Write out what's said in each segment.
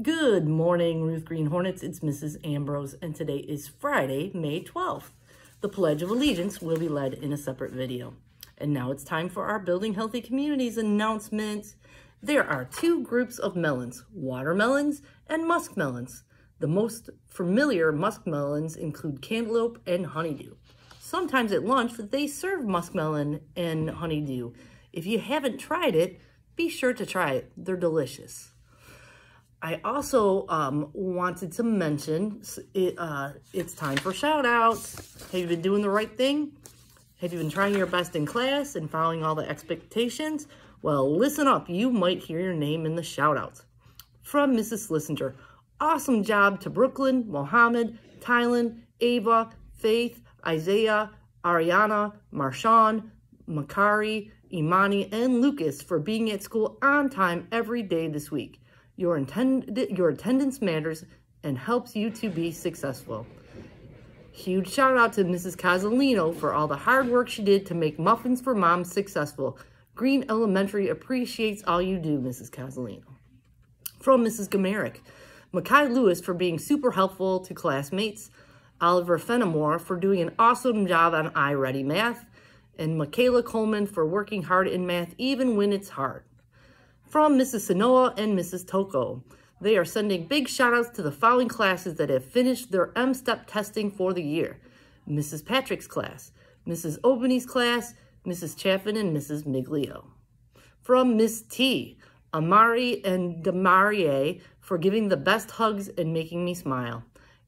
Good morning, Ruth Green Hornets. It's Mrs. Ambrose, and today is Friday, May 12th. The Pledge of Allegiance will be led in a separate video. And now it's time for our Building Healthy Communities announcements. There are two groups of melons, watermelons and muskmelons. The most familiar muskmelons include cantaloupe and honeydew. Sometimes at lunch, they serve muskmelon and honeydew. If you haven't tried it, be sure to try it. They're delicious. I also wanted to mention it's time for shout outs. Have you been doing the right thing? Have you been trying your best in class and following all the expectations? Well, listen up. You might hear your name in the shout outs. From Mrs. Slissinger, awesome job to Brooklyn, Mohammed, Tylen, Ava, Faith, Isaiah, Ariana, Marshawn, Makari, Imani, and Lucas for being at school on time every day this week. Your attendance matters and helps you to be successful. Huge shout out to Mrs. Casalino for all the hard work she did to make Muffins for Moms successful. Green Elementary appreciates all you do, Mrs. Casalino. From Mrs. Gamerick, Makai Lewis for being super helpful to classmates, Oliver Fenimore for doing an awesome job on iReady Math, and Michaela Coleman for working hard in math even when it's hard. From Mrs. Sanoa and Mrs. Toko, they are sending big shout outs to the following classes that have finished their M-STEP testing for the year. Mrs. Patrick's class, Mrs. Obany's class, Mrs. Chaffin, and Mrs. Miglio. From Miss T, Amari and Demarie for giving the best hugs and making me smile.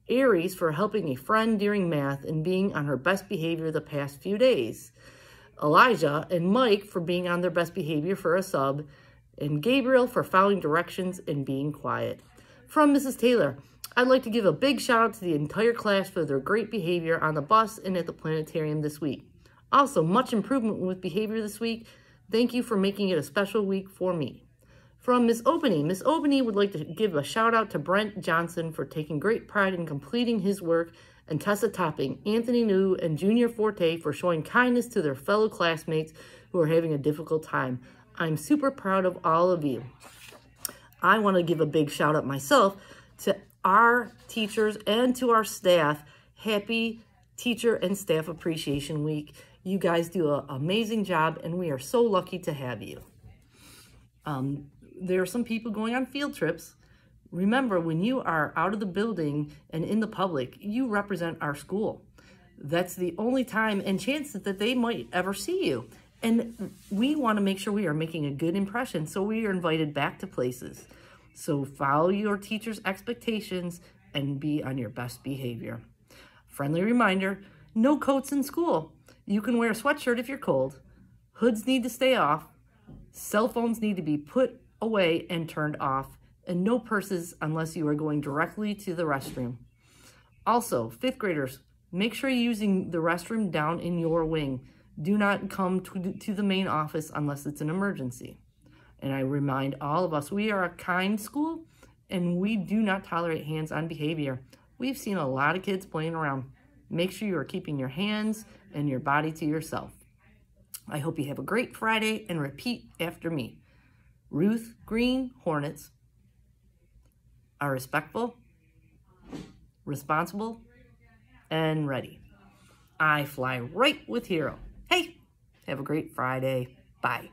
Aries for helping a friend during math and being on her best behavior the past few days. Elijah and Mike for being on their best behavior for a sub. And Gabriel for following directions and being quiet. From Mrs. Taylor, I'd like to give a big shout out to the entire class for their great behavior on the bus and at the planetarium this week. Also, much improvement with behavior this week. Thank you for making it a special week for me. From Miss Obany would like to give a shout out to Brent Johnson for taking great pride in completing his work, and Tessa Topping, Anthony New, and Junior Forte for showing kindness to their fellow classmates who are having a difficult time. I'm super proud of all of you. I want to give a big shout out myself to our teachers and to our staff. Happy Teacher and Staff Appreciation Week. You guys do an amazing job, and we are so lucky to have you. There are some people going on field trips. Remember, when you are out of the building and in the public, you represent our school. That's the only time and chance that they might ever see you. And we want to make sure we are making a good impression, so we are invited back to places. So follow your teacher's expectations and be on your best behavior. Friendly reminder, no coats in school. You can wear a sweatshirt if you're cold. Hoods need to stay off. Cell phones need to be put away and turned off. And no purses unless you are going directly to the restroom. Also, 5th graders, make sure you're using the restroom down in your wing. Do not come to the main office unless it's an emergency. And I remind all of us, we are a kind school and we do not tolerate hands-on behavior. We've seen a lot of kids playing around. Make sure you are keeping your hands and your body to yourself. I hope you have a great Friday and repeat after me. Ruth Green Hornets are respectful, responsible, and ready. I fly right with Hero. Hey, have a great Friday. Bye.